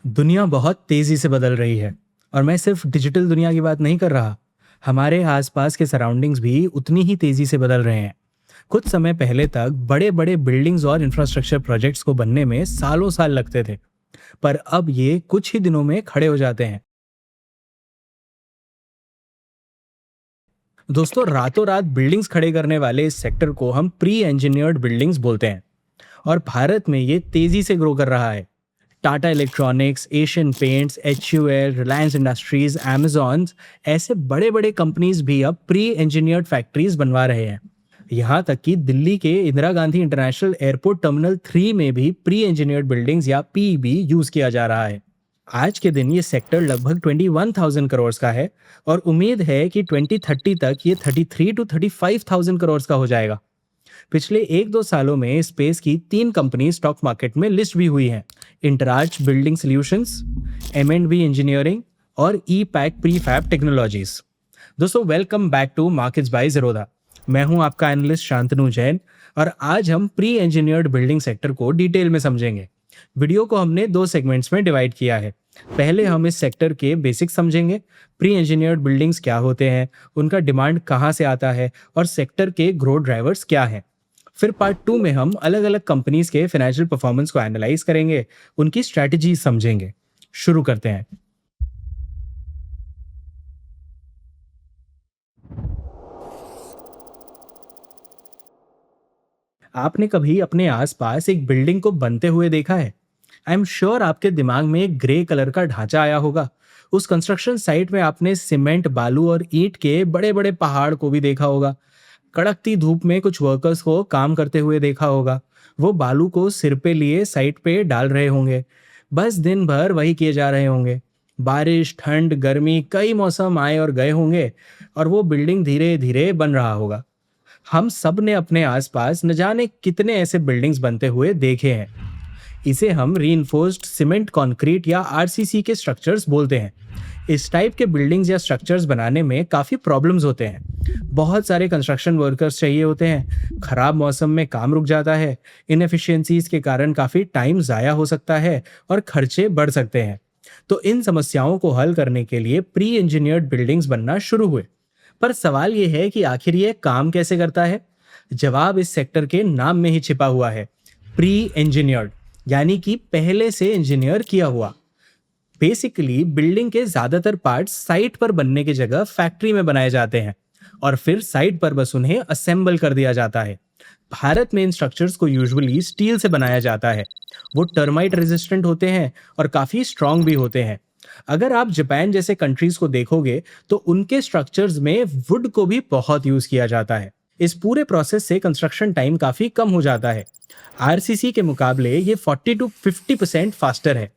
दुनिया बहुत तेजी से बदल रही है और मैं सिर्फ डिजिटल दुनिया की बात नहीं कर रहा। हमारे आसपास के सराउंडिंग्स भी उतनी ही तेजी से बदल रहे हैं। कुछ समय पहले तक बड़े बड़े बिल्डिंग्स और इंफ्रास्ट्रक्चर प्रोजेक्ट्स को बनने में सालों साल लगते थे, पर अब ये कुछ ही दिनों में खड़े हो जाते हैं। दोस्तों, रातों रात बिल्डिंग्स खड़े करने वाले इस सेक्टर को हम प्री इंजीनियर्ड बिल्डिंग्स बोलते हैं और भारत में ये तेजी से ग्रो कर रहा है। Tata electronics, Asian paints, HUL, Reliance industries, Amazon ऐसे बड़े बड़े कंपनीज भी अब प्री इंजीनियर्ड फैक्ट्रीज बनवा रहे हैं। यहाँ तक कि दिल्ली के Indira Gandhi international airport terminal 3 में भी प्री इंजीनियर्ड बिल्डिंग्स या पीईबी यूज किया जा रहा है। आज के दिन ये सेक्टर लगभग 21,000 करोड़ का है और उम्मीद है कि 2030 तक ये 33 टू 35,000 करोड़ का हो जाएगा। पिछले 1-2 सालों में स्पेस की 3 कंपनी स्टॉक मार्केट में लिस्ट भी हुई हैं: Interarch building solutions, M&B engineering और ई पैक प्रीफैब टेक्नोलॉजीज। दोस्तों, welcome back to markets by Zerodha. मैं हूं आपका एनालिस्ट शांतनु जैन और आज हम प्री इंजीनियर्ड बिल्डिंग सेक्टर को डिटेल में समझेंगे। वीडियो को हमने 2 सेगमेंट्स में डिवाइड किया है। पहले हम इस सेक्टर के बेसिक्स समझेंगे, प्री इंजीनियर्ड बिल्डिंग्स क्या होते हैं, उनका डिमांड कहाँ से आता है और सेक्टर के ग्रोथ ड्राइवर्स क्या हैं। फिर पार्ट 2 में हम अलग अलग कंपनीज के फाइनेंशियल परफॉर्मेंस को एनालाइज करेंगे, उनकी स्ट्रैटेजी समझेंगे। शुरू करते हैं। आपने कभी अपने आसपास एक बिल्डिंग को बनते हुए देखा है? आई एम श्योर आपके दिमाग में एक ग्रे कलर का ढांचा आया होगा। उस कंस्ट्रक्शन साइट में आपने सीमेंट, बालू और ईंट के बड़े बड़े पहाड़ को भी देखा होगा। कड़कती धूप में कुछ वर्कर्स को काम करते हुए देखा होगा। वो बालू को सिर पे लिए साइट पे डाल रहे होंगे। बस दिन भर वही किए जा रहे होंगे। बारिश, ठंड, गर्मी, कई मौसम आए और गए होंगे और वो बिल्डिंग धीरे धीरे बन रहा होगा। हम सब ने अपने आसपास न जाने कितने ऐसे बिल्डिंग्स बनते हुए देखे हैं। इसे हम रीइंफोर्स्ड सीमेंट कंक्रीट या आरसीसी के स्ट्रक्चर्स बोलते हैं। इस टाइप के बिल्डिंग्स या स्ट्रक्चर्स बनाने में काफ़ी प्रॉब्लम्स होते हैं। बहुत सारे कंस्ट्रक्शन वर्कर्स चाहिए होते हैं, खराब मौसम में काम रुक जाता है, इनएफिशिएंसीज के कारण काफ़ी टाइम ज़ाया हो सकता है और खर्चे बढ़ सकते हैं। तो इन समस्याओं को हल करने के लिए प्री इंजीनियर्ड बिल्डिंग्स बनना शुरू हुए। पर सवाल ये है कि आखिर ये काम कैसे करता है? जवाब इस सेक्टर के नाम में ही छिपा हुआ है, प्री इंजीनियर्ड, यानी कि पहले से इंजीनियर किया हुआ। बेसिकली बिल्डिंग के ज्यादातर पार्ट्स साइट पर बनने की जगह फैक्ट्री में बनाए जाते हैं और फिर साइट पर बस उन्हें असेंबल कर दिया जाता है। भारत में इन स्ट्रक्चर्स को यूजुअली स्टील से बनाया जाता है। वो टर्माइट रेजिस्टेंट होते हैं और काफी स्ट्रांग भी होते हैं। अगर आप जापान जैसे कंट्रीज को देखोगे तो उनके स्ट्रक्चर्स में वुड को भी बहुत यूज किया जाता है। इस पूरे प्रोसेस से कंस्ट्रक्शन टाइम काफी कम हो जाता है। आरसीसी के मुकाबले ये 40 टू 50% फास्टर है।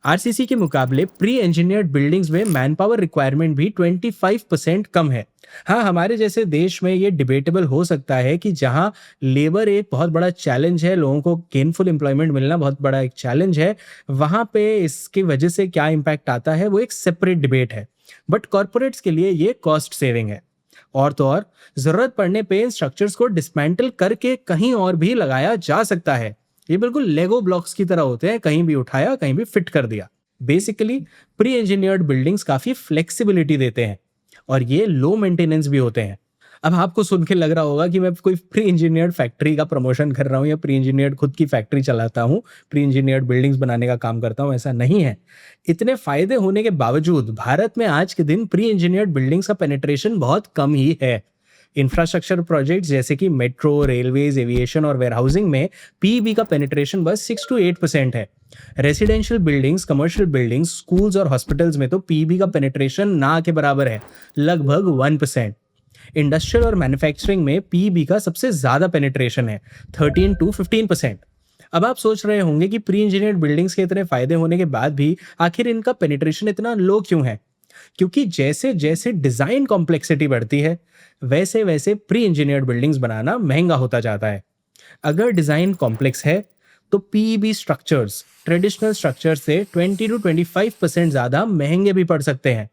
आरसीसी के मुकाबले प्री इंजीनियर्ड बिल्डिंग्स में मैन पावर रिक्वायरमेंट भी 25% कम है। हाँ, हमारे जैसे देश में ये डिबेटेबल हो सकता है कि जहाँ लेबर एक बहुत बड़ा चैलेंज है, लोगों को गेनफुल एम्प्लॉयमेंट मिलना बहुत बड़ा एक चैलेंज है, वहाँ पे इसकी वजह से क्या इम्पैक्ट आता है वो एक सेपरेट डिबेट है। बट कॉरपोरेट्स के लिए ये कॉस्ट सेविंग है। और तो और, जरूरत पड़ने पे इन स्ट्रक्चर्स को डिसमेंटल करके कहीं और भी लगाया जा सकता है। ये बिल्कुल लेगो ब्लॉक्स की तरह होते हैं, कहीं भी उठाया कहीं भी फिट कर दिया। बेसिकली प्री इंजीनियर्ड बिल्डिंग्स काफी फ्लेक्सिबिलिटी देते हैं और ये लो मेंटेनेंस भी होते हैं। अब आपको सुन के लग रहा होगा कि मैं कोई प्री इंजीनियर्ड फैक्ट्री का प्रमोशन कर रहा हूँ या प्री इंजीनियर्ड खुद की फैक्ट्री चलाता हूँ, प्री इंजीनियर्ड बिल्डिंग्स बनाने का काम करता हूँ। ऐसा नहीं है। इतने फायदे होने के बावजूद भारत में आज के दिन प्री इंजीनियर्ड बिल्डिंग्स का पेनिट्रेशन बहुत कम ही है। इंफ्रास्ट्रक्चर प्रोजेक्ट्स जैसे कि मेट्रो, रेलवेज, एविएशन और वेयरहाउसिंग में पीईबी का पेनिट्रेशन बस 6 टू 8% है। Residential buildings, commercial buildings, schools और हॉस्पिटल्स में तो पीईबी का पेनिट्रेशन ना के बराबर है, लगभग 1%। इंडस्ट्रियल और मैन्युफैक्चरिंग में पीईबी का सबसे ज्यादा पेनिट्रेशन है, 13 टू 15%। अब आप सोच रहे होंगे कि प्री इंजीनियर्ड बिल्डिंग्स के इतने फायदे होने के बाद भी आखिर इनका पेनिट्रेशन इतना लो क्यों है? क्योंकि जैसे जैसे डिजाइन कॉम्प्लेक्सिटी बढ़ती है, वैसे वैसे प्री इंजीनियर्ड बिल्डिंग्स बनाना महंगा होता जाता है। अगर डिजाइन कॉम्प्लेक्स है तो पीईबी स्ट्रक्चर्स ट्रेडिशनल स्ट्रक्चर से 20 टू 25% ज्यादा महंगे भी पड़ सकते हैं।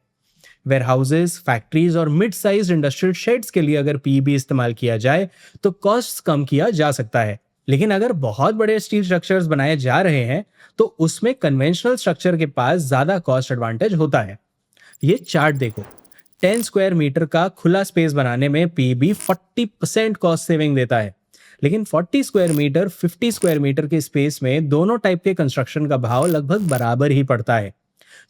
वेयरहाउसेस, फैक्ट्रीज और मिड साइज इंडस्ट्रियल शेड्स के लिए अगर पीईबी इस्तेमाल किया जाए तो कॉस्ट कम किया जा सकता है। लेकिन अगर बहुत बड़े स्टील स्ट्रक्चर्स बनाए जा रहे हैं तो उसमें कन्वेंशनल स्ट्रक्चर के पास ज्यादा कॉस्ट एडवांटेज होता है। ये चार्ट देखो, 10 स्क्वायर मीटर का खुला स्पेस बनाने में पीबी 40% कॉस्ट सेविंग देता है, लेकिन 40 स्क्वायर मीटर 50 स्क्वायर मीटर के स्पेस में दोनों टाइप के कंस्ट्रक्शन का भाव लगभग बराबर ही पड़ता है।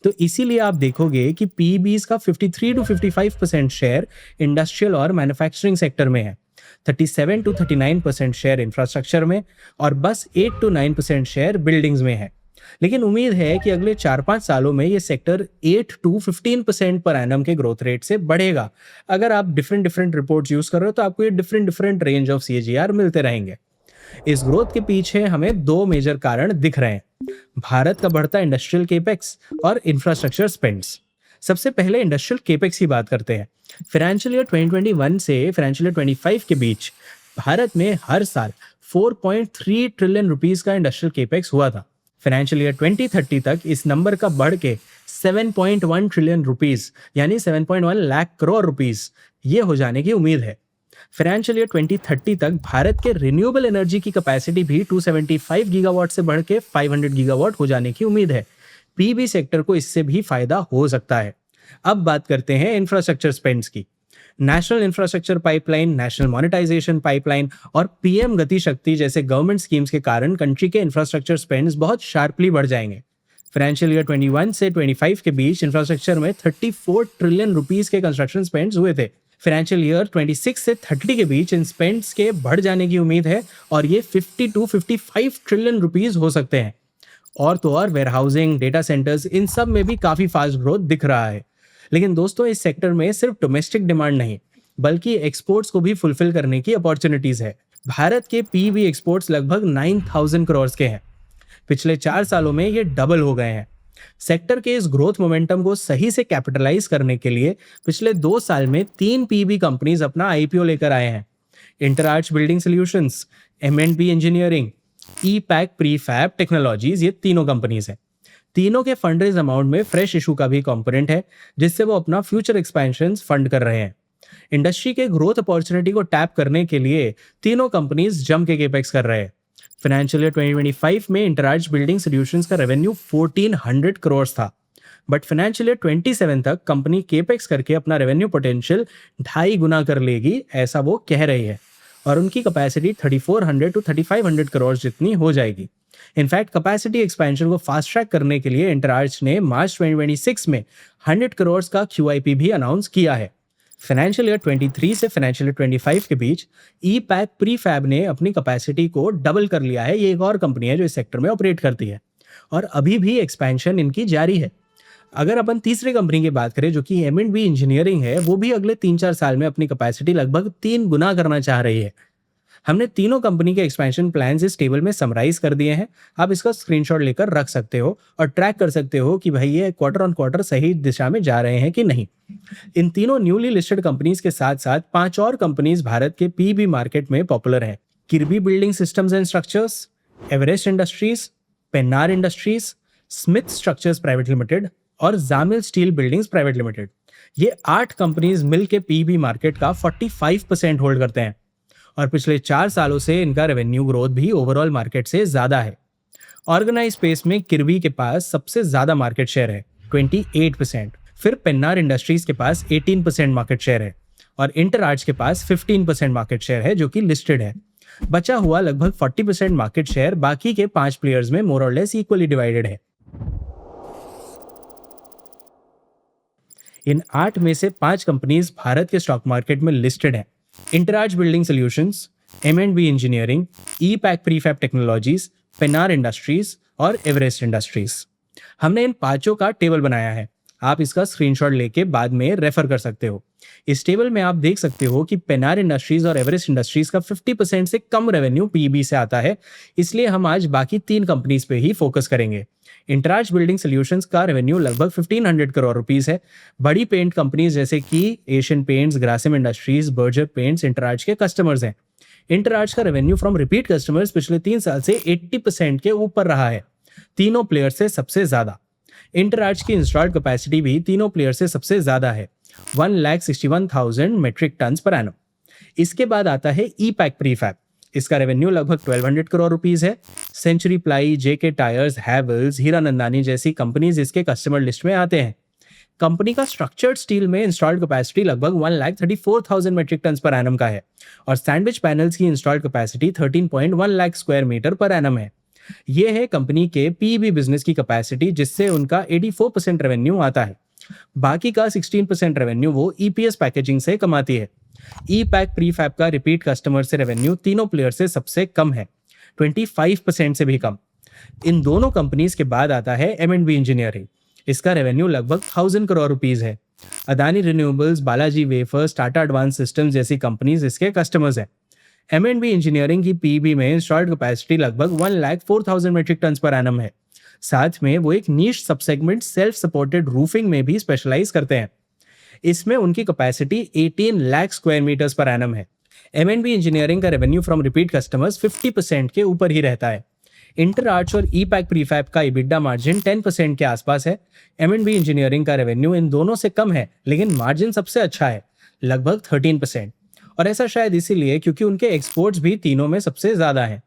तो इसीलिए आप देखोगे कि पीईबीज का 53 टू 55% शेयर इंडस्ट्रियल और मैन्युफैक्चरिंग सेक्टर में है, 37 टू 39% शेयर इंफ्रास्ट्रक्चर में और बस 8 टू 9% शेयर बिल्डिंग्स में है। लेकिन उम्मीद है कि अगले 4-5 सालों में ये सेक्टर 8 टू 15% पर एनम के ग्रोथ रेट से बढ़ेगा। अगर आप डिफरेंट डिफरेंट रिपोर्ट्स यूज कर रहे हो तो आपको ये different different range of CAGR मिलते रहेंगे। इस ग्रोथ के पीछे हमें दो मेजर कारण दिख रहे हैं, भारत का बढ़ता इंडस्ट्रियल केपेक्स और इंफ्रास्ट्रक्चर स्पेंड्स। सबसे पहले इंडस्ट्रियल केपेक्स की बात करते हैं। फाइनेंशियल ईयर 2021 से फाइनेंशियल ईयर 25 के बीच भारत में हर साल 4.3 ट्रिलियन रुपीस का इंडस्ट्रियल केपेक्स हुआ था। फाइनेंशियल ईयर 2030 तक इस नंबर का बढ़ के 7.1 ट्रिलियन रुपीस यानी 7.1 लाख करोड़ रुपीस ये हो जाने की उम्मीद है। फाइनेंशियल ईयर 2030 तक भारत के रिन्यूएबल एनर्जी की कैपेसिटी भी 275 गीगावाट से बढ़ के 500 गीगावाट हो जाने की उम्मीद है। पीबी सेक्टर को इससे भी फायदा हो सकता है। अब बात करते हैं इंफ्रास्ट्रक्चर स्पेंड्स की। National infrastructure pipeline, national monetisation pipeline और पीएम गति शक्ति जैसे गवर्नमेंट स्कीम्स के कारण कंट्री के इंफ्रास्ट्रक्चर स्पेंड्स बहुत शार्पली बढ़ जाएंगे। फाइनेंशियल ईयर 21 से 25 के बीच इंफ्रास्ट्रक्चर में 34 ट्रिलियन रुपीस के कंस्ट्रक्शन स्पेंड्स हुए थे। फाइनेंशियल ईयर 26 से 30 के बीच इन स्पेंड्स के बढ़ जाने की उम्मीद है और ये 50 टू 55 ट्रिलियन रुपीस हो सकते हैं। और तो और वेयरहाउसिंग, डेटा सेंटर्स, इन सब में भी काफी फास्ट ग्रोथ दिख रहा है। लेकिन दोस्तों, इस सेक्टर में सिर्फ डोमेस्टिक डिमांड नहीं बल्कि एक्सपोर्ट्स को भी फुलफिल करने की अपॉर्चुनिटीज है। भारत के पीवी एक्सपोर्ट्स लगभग 9,000 करोड़ के हैं। पिछले 4 सालों में ये डबल हो गए हैं। सेक्टर के इस ग्रोथ मोमेंटम को सही से कैपिटलाइज करने के लिए पिछले 2 साल में 3 पीबी कंपनीज अपना आईपीओ लेकर आए हैं। Interarch Building Solutions, M&B Engineering, Epack Prefab Technologies, ये तीनों कंपनीज हैं। तीनों के फंड रेज अमाउंट में फ्रेश इशू का भी कंपोनेंट है जिससे वो अपना फ्यूचर एक्सपेंशन फंड कर रहे हैं। इंडस्ट्री के ग्रोथ अपॉर्चुनिटी को टैप करने के लिए तीनों कंपनीज जम के केपेक्स कर रहे हैं। फाइनेंशियल ईयर 2025 में इंटरआर्च बिल्डिंग सॉल्यूशंस का रेवेन्यू 1400 करोड़ था, बट फाइनेंशियल ईयर 27 तक कंपनी केपेक्स करके अपना रेवेन्यू पोटेंशियल 2.5 गुना कर लेगी, ऐसा वो कह रही है। और उनकी कैपेसिटी 3400 टू 3500 करोड़ जितनी हो जाएगी। इनफैक्ट कैपेसिटी एक्सपेंशन को फास्ट ट्रैक करने के लिए इंटरआर्च ने मार्च 2026 में 100 करोड़ का क्यूआईपी भी अनाउंस किया है। फाइनेंशियल ईयर 23 से फाइनेंशियल ईयर 25 के बीच ई-पैक प्रीफैब ने अपनी कैपेसिटी को डबल कर लिया है। ये एक और कंपनी है जो इस सेक्टर में ऑपरेट करती है और अभी भी एक्सपेंशन इनकी जारी है। अगर अपन तीसरी कंपनी की बात करें जो कि एम&बी इंजीनियरिंग है, वो भी अगले 3-4 साल में अपनी कैपेसिटी लगभग 3 गुना करना चाह रही है। हमने तीनों कंपनी के एक्सपेंशन प्लान्स इस टेबल में समराइज कर दिए हैं। आप इसका स्क्रीनशॉट लेकर रख सकते हो और ट्रैक कर सकते हो कि भाई ये क्वार्टर ऑन क्वार्टर सही दिशा में जा रहे हैं कि नहीं। इन तीनों न्यूली लिस्टेड कंपनीज के साथ साथ 5 और कंपनीज भारत के पीबी मार्केट में पॉपुलर हैं। किर्बी building systems and structures, Everest industries, Pennar industries, Smith structures private limited और Jamil steel buildings private limited. ये 8 कंपनीज मिल के पीबी मार्केट का 45% होल्ड करते हैं और पिछले 4 सालों से इनका रेवेन्यू ग्रोथ भी ओवरऑल मार्केट से ज्यादा है। ऑर्गेनाइज स्पेस में किर्बी के पास सबसे ज्यादा मार्केट शेयर है 28%, फिर पेन्नार इंडस्ट्रीज के पास 18% मार्केट शेयर है और इंटरआर्च के पास 15% मार्केट शेयर है जो कि लिस्टेड है। बचा हुआ लगभग 40% मार्केट शेयर बाकी के 5 प्लेयर्स में मोर और लेस इक्वली डिवाइडेड है। इन 8 में से 5 कंपनीज भारत के स्टॉक मार्केट में लिस्टेड है। Interarch Building Solutions, M&B Engineering, Epack Prefab Technologies, Pennar Industries और एवरेस्ट इंडस्ट्रीज। हमने इन 5 का टेबल बनाया है। आप इसका स्क्रीनशॉट लेके बाद में रेफर कर सकते हो। इस टेबल में आप देख सकते हो कि पेन्नार इंडस्ट्रीज और एवरेस्ट इंडस्ट्रीज का 50% से कम रेवेन्यू पीबी से आता है, इसलिए हम आज बाकी 3 कंपनीज पे ही फोकस करेंगे। इंटरआर्च बिल्डिंग सॉल्यूशंस का रेवेन्यू लगभग 1500 करोड़ रुपीस है। बड़ी पेंट कंपनीज जैसे कि Asian Paints, Grasim Industries, Berger Paints Interarch के कस्टमर्स हैं। इंटरआर्च का रेवेन्यू फ्रॉम रिपीट कस्टमर्स पिछले 3 साल से 80% के ऊपर रहा है, तीनों प्लेयर से सबसे ज्यादा। इंटरआर्च की इंस्टॉल्ड कैपेसिटी भी तीनों प्लेयर से सबसे ज्यादा है, 1,61,000 मेट्रिक टन पर एनम। इसके बाद आता है ई-पैक प्रीफैब। इसका रेवेन्यू लगभग 1200 करोड़ रुपीस है। सेंचुरी प्लाई, जेके टायर्स, हैवेल्स, हीरानंदानी जैसी कंपनीज इसके कस्टमर लिस्ट में आते हैं। कंपनी का स्ट्रक्चर्ड स्टील में इंस्टॉल्ड कैपेसिटी लगभग 1,34,000 मेट्रिक टन पर एनम का है और सैंडविच पैनल्स की installed capacity 13.1 lakh square metre per annum है। ये है कंपनी के पीबी बिजनेस की कैपेसिटी, जिससे उनका 84% रेवेन्यू आता है। बाकी का 16% रेवेन्यू वो ईपीएस पैकेजिंग से कमाती है। ई पैक प्रीफैब का रिपीट कस्टमर से रेवेन्यू तीनों प्लेयर से सबसे कम है, 25% से भी कम। इन दोनों कंपनीज के बाद आता है M&B इंजीनियरिंग। इसका रेवेन्यू लगभग 1000 करोड़ रुपीस है। Adani renewables, Balaji wafers, Tata advance systems जैसी कंपनीज इसके कस्टमर्स हैं। M&B इंजीनियरिंग की पीबी में इंस्टॉल्ड कैपेसिटी लगभग 1,04,000 मेट्रिक टन पर एनम है। साथ में वो एक niche subsegment self supported roofing में भी स्पेशलाइज करते हैं। इसमें उनकी capacity 18 lakh square metres per annum है। M&B इंजीनियरिंग का रेवेन्यू फ्रॉम रिपीट कस्टमर्स 50% के ऊपर ही रहता है। इंटर आर्च और ई पैक प्रीफैब का इबिडा मार्जिन 10% के आसपास है। M&B इंजीनियरिंग का रेवेन्यू इन दोनों से कम है, लेकिन मार्जिन सबसे अच्छा है, लगभग 13%। और ऐसा शायद इसीलिए क्योंकि उनके एक्सपोर्ट्स भी तीनों में सबसे ज्यादा हैं।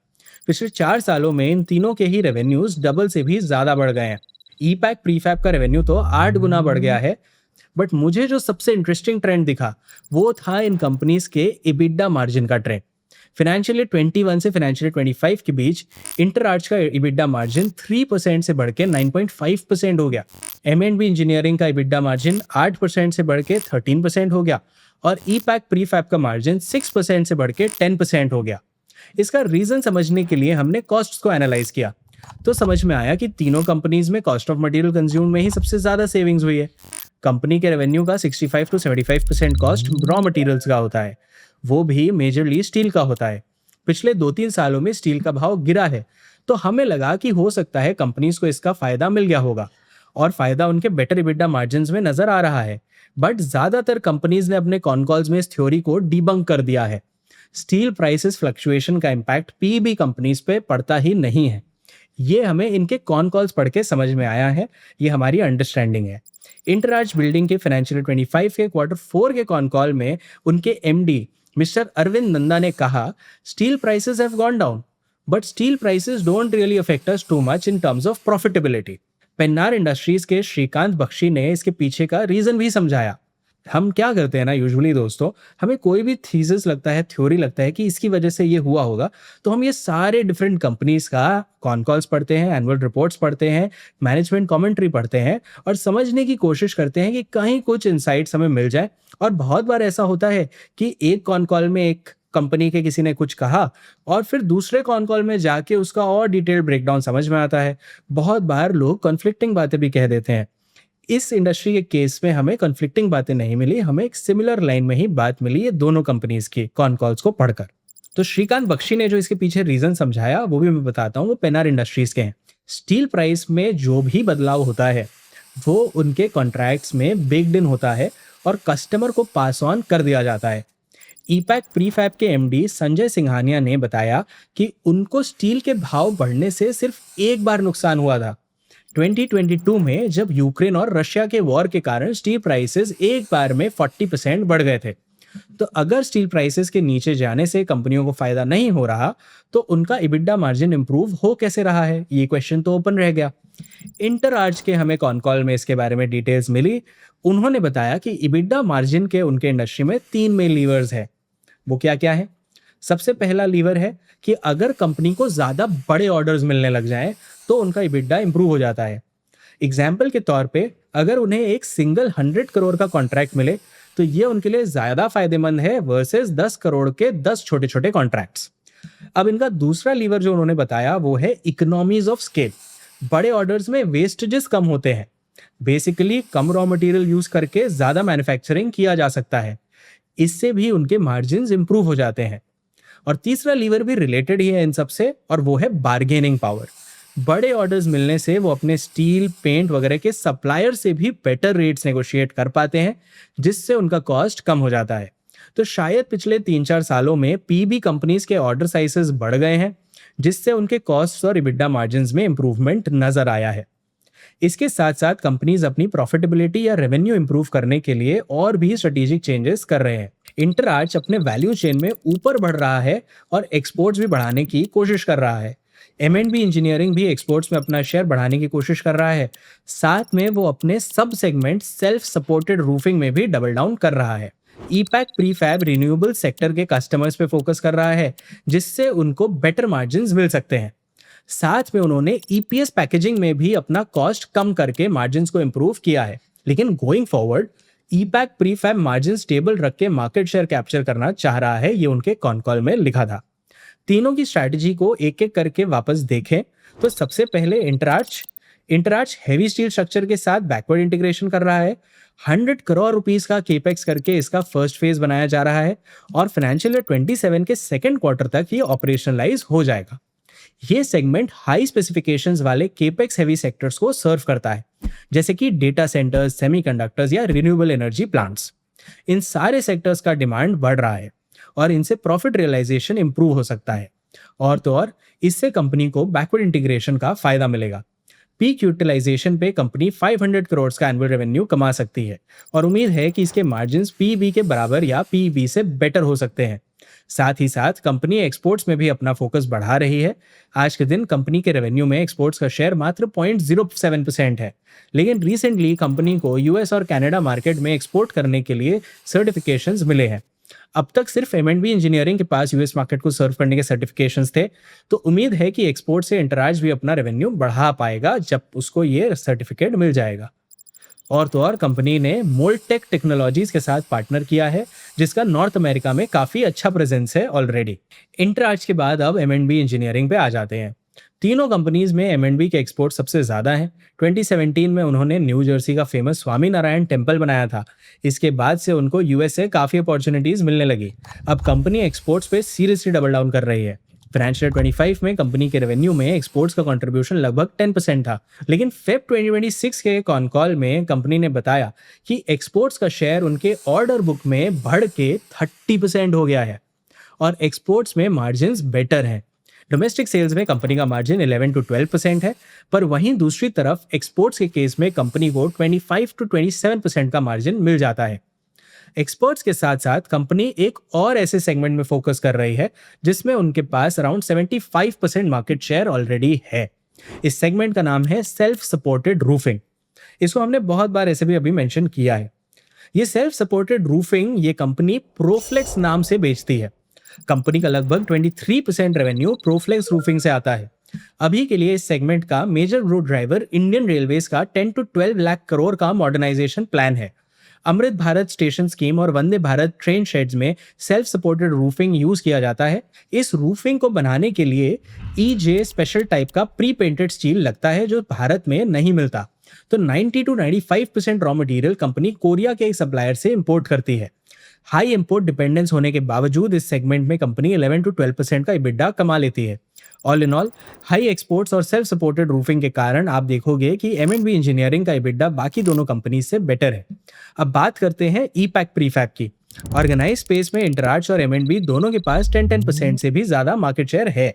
पिछले 4 सालों में इन तीनों के ही रेवेन्यूज डबल से भी ज्यादा बढ़ गए हैं। ई पैक प्रीफैब का रेवेन्यू तो 8 गुना बढ़ गया है। बट मुझे जो सबसे इंटरेस्टिंग ट्रेंड दिखा वो था इन कंपनीज के इबिडा मार्जिन का ट्रेंड। फाइनेंशियल ईयर 21 से फाइनेंशियल ईयर 25 के बीच इंटर आर्च का इबिडा मार्जिन 3% से बढ़ के 9.5% हो गया। M&B इंजीनियरिंग का इबिडा मार्जिन 8% से बढ़ के 13% हो गया और ई पैक प्रीफैब का मार्जिन 6% से बढ़ के 10% हो गया। इसका रीजन समझने के लिए हमने कॉस्ट्स को एनालाइज किया तो समझ में आया कि तीनों कंपनीज में कॉस्ट ऑफ मटेरियल कंज्यूम में ही सबसे ज्यादा सेविंग्स हुई है। कंपनी के रेवेन्यू का 65 to 75% कॉस्ट रॉ मटेरियल्स का होता है, वो भी मेजरली स्टील का होता है। पिछले 2-3 सालों में स्टील का भाव गिरा है, तो हमें लगा कि हो सकता है कंपनीज को इसका फायदा मिल गया होगा और फायदा उनके बेटर इबिडा मार्जिन्स में नजर आ रहा है। बट ज्यादातर कंपनीज ने अपने कॉन कॉल्स में इस थ्योरी को डिबंक कर दिया है। स्टील प्राइसेस फ्लक्चुएशन का इम्पैक्ट पीबी कंपनीज पे पड़ता ही नहीं है। ये हमें इनके कॉन कॉल्स पढ़ के समझ में आया है, ये हमारी अंडरस्टैंडिंग है। इंटर आर्च बिल्डिंग के फाइनेंशियल 25 के Q4 के कॉन कॉल में उनके MD मिस्टर अरविंद नंदा ने कहा, steel prices have gone down but still prices don't really affect us too much in terms of profitability. Pennar industries के श्रीकांत बख्शी ने इसके पीछे का रीजन भी समझाया। हम क्या करते हैं ना, यूजुअली दोस्तों, हमें कोई भी थीसिस लगता है, थ्योरी लगता है कि इसकी वजह से ये हुआ होगा, तो हम ये सारे डिफरेंट कंपनीज का कॉन कॉल्स पढ़ते हैं, एनुअल रिपोर्ट्स पढ़ते हैं, मैनेजमेंट कमेंट्री पढ़ते हैं और समझने की कोशिश करते हैं कि कहीं कुछ इनसाइट्स हमें मिल जाए। और बहुत बार ऐसा होता है कि एक कॉन कॉल में एक कंपनी के किसी ने कुछ कहा और फिर दूसरे कॉन कॉल में जाके उसका और डिटेल ब्रेकडाउन समझ में आता है। बहुत बार लोग कॉन्फ्लिक्टिंग बातें भी कह देते हैं। इस इंडस्ट्री के केस में हमें कॉन्फ्लिक्टिंग बातें नहीं मिली, हमें एक सिमिलर लाइन में ही बात मिली ये दोनों कंपनीज की कॉन कॉल्स को पढ़कर। तो श्रीकांत बख्शी ने जो इसके पीछे रीजन समझाया वो भी मैं बताता हूँ, वो पेनार इंडस्ट्रीज के हैं। स्टील प्राइस में जो भी बदलाव होता है वो उनके कॉन्ट्रैक्ट्स में बेक्ड इन होता है और कस्टमर को पास ऑन कर दिया जाता है। ईपैक प्रीफैब के MD संजय सिंघानिया ने बताया कि उनको स्टील के भाव बढ़ने से सिर्फ एक बार नुकसान हुआ था, 2022 में, जब यूक्रेन और रशिया के वॉर के कारण स्टील प्राइसेस एक बार में 40% बढ़ गए थे। तो अगर स्टील प्राइसेस के नीचे जाने से कंपनियों को फायदा नहीं हो रहा तो उनका इबिडा मार्जिन इंप्रूव हो कैसे रहा है, ये क्वेश्चन तो ओपन रह गया। इंटर आर्च के हमें कॉन कॉल में इसके बारे में डिटेल्स मिली। उन्होंने बताया कि इबिडा मार्जिन के उनके इंडस्ट्री में 3 मेन लीवर्स है। वो क्या क्या है? सबसे पहला लीवर है कि अगर कंपनी को ज्यादा बड़े ऑर्डर्स मिलने लग जाएं तो उनका इबिडा इंप्रूव हो जाता है। एग्जाम्पल के तौर पे अगर उन्हें एक सिंगल 100 करोड़ का कॉन्ट्रैक्ट मिले तो ये उनके लिए ज्यादा फायदेमंद है वर्सेस 10 करोड़ के 10 छोटे छोटे कॉन्ट्रैक्ट्स। अब इनका दूसरा लीवर जो उन्होंने बताया वो है इकोनॉमीज ऑफ स्केल। बड़े ऑर्डर्स में वेस्टेजेस कम होते हैं, बेसिकली कम रॉ मटेरियल यूज करके ज्यादा मैन्युफैक्चरिंग किया जा सकता है, इससे भी उनके मार्जिन्स इंप्रूव हो जाते हैं। और तीसरा लीवर भी रिलेटेड ही है इन सबसे और वो है बार्गेनिंग पावर। बड़े ऑर्डर्स मिलने से वो अपने स्टील, पेंट वगैरह के सप्लायर से भी बेटर रेट्स नेगोशिएट कर पाते हैं, जिससे उनका कॉस्ट कम हो जाता है। तो शायद पिछले 3-4 सालों में पीबी कंपनीज के ऑर्डर साइजेस बढ़ गए हैं, जिससे उनके कॉस्ट और इबिडा मार्जिन्स में इंप्रूवमेंट नजर आया है। इसके साथ साथ कंपनीज अपनी प्रॉफिटेबिलिटी या रेवेन्यू इंप्रूव करने के लिए और भी स्ट्रेटेजिक चेंजेस कर रहे हैं। इंटरआर्च अपने वैल्यू चेन में ऊपर बढ़ रहा है और एक्सपोर्ट्स भी बढ़ाने की कोशिश कर रहा है। M&B इंजीनियरिंग भी एक्सपोर्ट्स में अपना शेयर बढ़ाने की कोशिश कर रहा है। साथ में वो अपने सब सेगमेंट सेल्फ सपोर्टेड रूफिंग में भी डबल डाउन कर रहा है। ईपैक प्रीफैब रिन्यूएबल सेक्टर के कस्टमर्स पे फोकस कर रहा है, जिससे उनको बेटर मार्जिन्स मिल सकते हैं। साथ में उन्होंने ईपीएस पैकेजिंग में भी अपना कॉस्ट कम करके मार्जिन्स को इम्प्रूव किया है। लेकिन going forward EPACK prefab margin stable रख के मार्केट शेयर कैप्चर करना चाह रहा है, ये उनके कॉन कॉल में लिखा था। तीनों की स्ट्रैटेजी को एक एक करके वापस देखें तो सबसे पहले इंटरार्च हैवी स्टील स्ट्रक्चर के साथ बैकवर्ड इंटीग्रेशन कर रहा है। 100 करोड़ रुपीस का केपेक्स करके इसका फर्स्ट फेज बनाया जा रहा है और फाइनेंशियल ईयर 27 के सेकेंड क्वार्टर तक ये ऑपरेशनलाइज हो जाएगा। ये सेगमेंट हाई स्पेसिफिकेशंस वाले केपेक्स हैवी सेक्टर्स को सर्व करता है, जैसे कि डेटा सेंटर्स, सेमीकंडक्टर्स या रिन्यूएबल एनर्जी प्लांट्स। इन सारे सेक्टर्स का डिमांड बढ़ रहा है और इनसे प्रॉफिट रियलाइजेशन इंप्रूव हो सकता है। और तो और इससे कंपनी को बैकवर्ड इंटीग्रेशन का फायदा मिलेगा। पीक यूटिलाइजेशन पे कंपनी 500 करोड़ का एनुअल रेवेन्यू कमा सकती है और उम्मीद है कि इसके मार्जिन्स पीईबी के बराबर या पीईबी से बेटर हो सकते हैं। साथ ही साथ कंपनी एक्सपोर्ट्स में भी अपना फोकस बढ़ा रही है। आज के दिन कंपनी के रेवेन्यू में एक्सपोर्ट्स का शेयर मात्र 0.07% है, लेकिन रिसेंटली कंपनी को यूएस और कनाडा मार्केट में एक्सपोर्ट करने के लिए सर्टिफिकेशंस मिले हैं। अब तक सिर्फ M&B इंजीनियरिंग के पास यूएस मार्केट को सर्व करने के सर्टिफिकेशंस थे, तो उम्मीद है कि एक्सपोर्ट से इंटराज भी अपना रेवेन्यू बढ़ा पाएगा जब उसको ये सर्टिफिकेट मिल जाएगा। और तो और कंपनी ने मोल्टेक टेक्नोलॉजीज के साथ पार्टनर किया है, जिसका नॉर्थ अमेरिका में काफी अच्छा प्रेजेंस है ऑलरेडी। इंटराज के बाद अब M&B इंजीनियरिंग पे आ जाते हैं। तीनों कंपनीज में M&B के एक्सपोर्ट सबसे ज्यादा हैं। 2017 में उन्होंने न्यू जर्सी का फेमस स्वामी नारायण टेम्पल बनाया था। इसके बाद से उनको यूएस से काफी अपॉर्चुनिटीज मिलने लगी। अब कंपनी एक्सपोर्ट्स पे सीरियसली डबल डाउन कर रही है। फाइनेंशियल 25 में कंपनी के रेवेन्यू में एक्सपोर्ट्स का कंट्रीब्यूशन लगभग 10% था, लेकिन फेब 2026 के कॉन कॉल में कंपनी ने बताया कि एक्सपोर्ट्स का शेयर उनके ऑर्डर बुक में बढ़ के 30% हो गया है और एक्सपोर्ट्स में मार्जिन्स बेटर हैं। डोमेस्टिक सेल्स में कंपनी का मार्जिन 11 to 12% है, पर वहीं दूसरी तरफ एक्सपोर्ट्स के केस में कंपनी को 25 to 27% का मार्जिन मिल जाता है। एक्सपर्ट्स के साथ साथ कंपनी एक और ऐसे सेगमेंट में फोकस कर रही है जिसमें उनके पास अराउंड 75% मार्केट शेयर ऑलरेडी है। इस सेगमेंट का नाम है सेल्फ सपोर्टेड रूफिंग। इसको हमने बहुत बार ऐसे भी अभी मेंशन किया है। ये सेल्फ सपोर्टेड रूफिंग ये कंपनी प्रोफ्लेक्स नाम से बेचती है। कंपनी का लगभग 23% रेवेन्यू प्रोफ्लेक्स रूफिंग से आता है। अभी के लिए इस सेगमेंट का major growth driver Indian railways का 10 to 12 लाख करोड़ का मॉडर्नाइजेशन प्लान है। अमृत भारत स्टेशन स्कीम और वंदे भारत ट्रेन शेड्स में सेल्फ सपोर्टेड रूफिंग यूज किया जाता है। इस रूफिंग को बनाने के लिए ईजे स्पेशल टाइप का प्री पेंटेड स्टील लगता है, जो भारत में नहीं मिलता। तो 90 to 95% raw material company Korea के एक सप्लायर से इंपोर्ट करती है। हाई इंपोर्ट डिपेंडेंस होने के बावजूद इस सेगमेंट में कंपनी 11 to 12% का EBITDA कमा लेती है। All in all high exports और सेल्फ सपोर्टेड रूफिंग के कारण आप देखोगे कि M&B इंजीनियरिंग का EBITDA बाकी दोनों कंपनी से बेटर है। अब बात करते हैं ईपैक प्रीफैब की। ऑर्गेनाइज स्पेस में इंटरार्च और M&B दोनों के पास 10% से भी ज्यादा मार्केट शेयर है,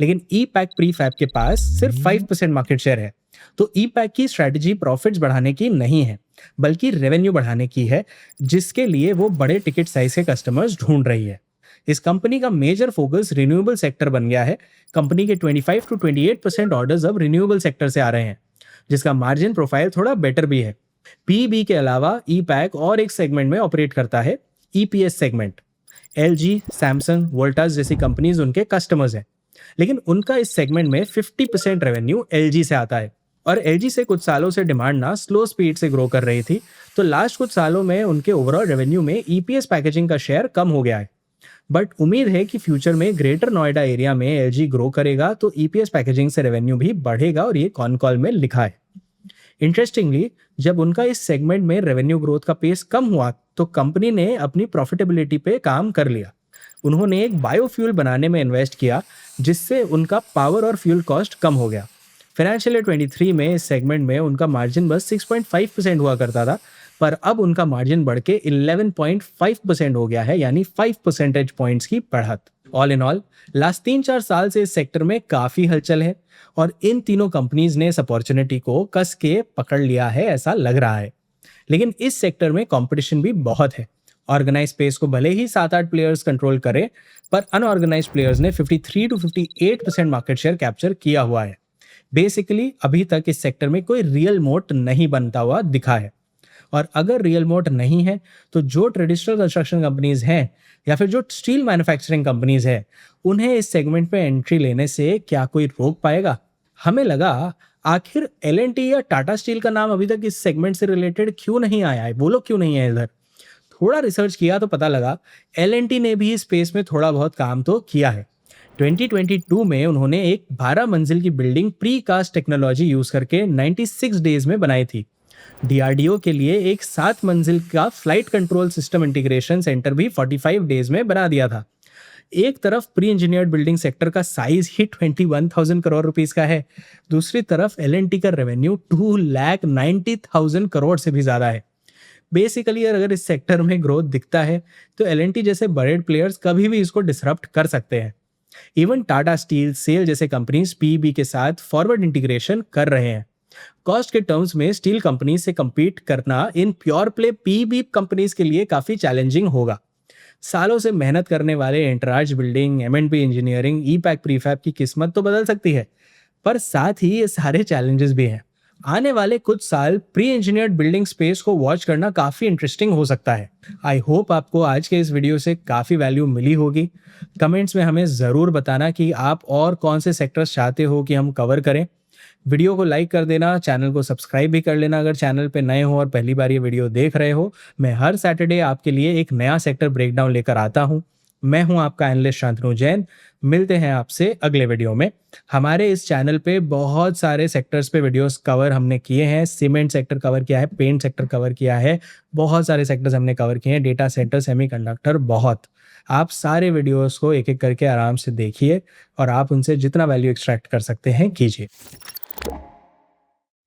लेकिन ईपैक प्रीफैब के पास सिर्फ 5% मार्केट शेयर है। तो ईपैक की स्ट्रैटेजी प्रॉफिट्स बढ़ाने की नहीं है, बल्कि रेवेन्यू बढ़ाने की है, जिसके लिए वो बड़े टिकट साइज के कस्टमर्स ढूंढ रही है। इस कंपनी का मेजर फोकस रिन्यूएबल सेक्टर बन गया है। कंपनी के 25 to 28% ऑर्डर्स अब रिन्यूएबल सेक्टर से आ रहे हैं, जिसका मार्जिन प्रोफाइल थोड़ा बेटर भी है। पीबी के अलावा ईपैक और एक सेगमेंट में ऑपरेट करता है, EPS segment. LG, Samsung, Voltas जैसी कंपनीज उनके कस्टमर्स हैं, लेकिन उनका इस सेगमेंट में 50% रेवेन्यू एलजी से आता है और एलजी से कुछ सालों से डिमांड ना स्लो स्पीड से ग्रो कर रही थी, तो लास्ट कुछ सालों में उनके ओवरऑल रेवेन्यू में ईपीएस पैकेजिंग का शेयर कम हो गया है। बट उम्मीद है कि फ्यूचर में ग्रेटर नोएडा एरिया में एलजी ग्रो करेगा तो ईपीएस पैकेजिंग से रेवेन्यू भी बढ़ेगा, और ये कॉन कॉल में लिखा है। इंटरेस्टिंगली, जब उनका इस सेगमेंट में रेवेन्यू ग्रोथ का पेस कम हुआ तो कंपनी ने अपनी प्रॉफिटेबिलिटी पे काम कर लिया। उन्होंने एक बायोफ्यूल बनाने में इन्वेस्ट किया, जिससे उनका पावर और फ्यूल कॉस्ट कम हो गया। फाइनेंशियल ईयर 23 में इस सेगमेंट में उनका मार्जिन बस 6.5% हुआ करता था, पर अब उनका मार्जिन बढ़ के 11.5% हो गया है, यानी 5 परसेंटेज पॉइंट्स की बढ़त। ऑल इन ऑल लास्ट 3-4 साल से इस सेक्टर में काफी हलचल है और इन तीनों कंपनीज ने इस अपॉर्चुनिटी को कस के पकड़ लिया है, ऐसा लग रहा है। लेकिन इस सेक्टर में कंपटीशन भी बहुत है ऑर्गेनाइज स्पेस को भले ही 7-8 प्लेयर्स कंट्रोल करें, पर अनऑर्गेनाइज प्लेयर्स ने 53 टू 58% मार्केट शेयर कैप्चर किया हुआ है। बेसिकली अभी तक इस सेक्टर में कोई रियल मोट नहीं बनता हुआ दिखा है। और अगर रियल मोट नहीं है, तो जो ट्रेडिशनल कंस्ट्रक्शन कंपनीज हैं या फिर जो स्टील मैन्युफैक्चरिंग कंपनीज है, उन्हें इस सेगमेंट में एंट्री लेने से क्या कोई रोक पाएगा? हमें लगा आखिर एल&टी या टाटा स्टील का नाम अभी तक इस सेगमेंट से रिलेटेड क्यों नहीं आया है, वो लोग क्यों नहीं है इधर। थोड़ा रिसर्च किया तो पता लगा एल&टी ने भी इस स्पेस में थोड़ा बहुत काम तो किया है। 2022 में उन्होंने एक 12 मंजिल की building pre cast technology use करके 96 डेज में बनाई थी। डीआरडीओ के लिए एक 7 मंजिल का flight control system integration centre भी 45 डेज में बना दिया था। एक तरफ प्री इंजीनियर्ड बिल्डिंग सेक्टर का साइज ही 21,000 करोड़ रुपीस का है, दूसरी तरफ एल&टी का रेवेन्यू 2,90,000 करोड़ से भी ज्यादा है। बेसिकली अगर इस सेक्टर में ग्रोथ दिखता है, तो एल&टी जैसे बड़े प्लेयर्स कभी भी इसको डिसरप्ट कर सकते हैं। इवन टाटा स्टील, सेल जैसे कंपनीज पीईबी के साथ फॉरवर्ड इंटीग्रेशन कर रहे हैं। कॉस्ट के टर्म्स में स्टील कंपनी से compete करना in pure play PEB companies के लिए काफी चैलेंजिंग होगा। सालों से मेहनत करने वाले एंटराज बिल्डिंग, एम&पी इंजीनियरिंग, ई-पैक प्रीफैब की किस्मत तो बदल सकती है, पर साथ ही ये सारे चैलेंजेस भी हैं। आने वाले कुछ साल प्री इंजीनियर्ड बिल्डिंग स्पेस को वॉच करना काफी इंटरेस्टिंग हो सकता है। आई होप आपको आज के इस वीडियो से काफी वैल्यू मिली होगी। कमेंट्स में हमें जरूर बताना कि आप और कौन से सेक्टर्स चाहते हो कि हम कवर करें। वीडियो को लाइक कर देना, चैनल को सब्सक्राइब भी कर लेना अगर चैनल पे नए हो और पहली बार ये वीडियो देख रहे हो। मैं हर सैटरडे आपके लिए एक नया सेक्टर ब्रेकडाउन लेकर आता हूँ। मैं हूँ आपका एनालिस्ट शांतनु जैन। मिलते हैं आपसे अगले वीडियो में। हमारे इस चैनल पे बहुत सारे सेक्टर्स पे वीडियोस कवर हमने किए हैं। सीमेंट सेक्टर कवर किया है, पेंट सेक्टर कवर किया है, बहुत सारे सेक्टर्स हमने कवर किए हैं, डेटा सेंटर, सेमीकंडक्टर, बहुत। आप सारे वीडियोस को एक एक करके आराम से देखिए और आप उनसे जितना वैल्यू एक्सट्रैक्ट कर सकते हैं कीजिए।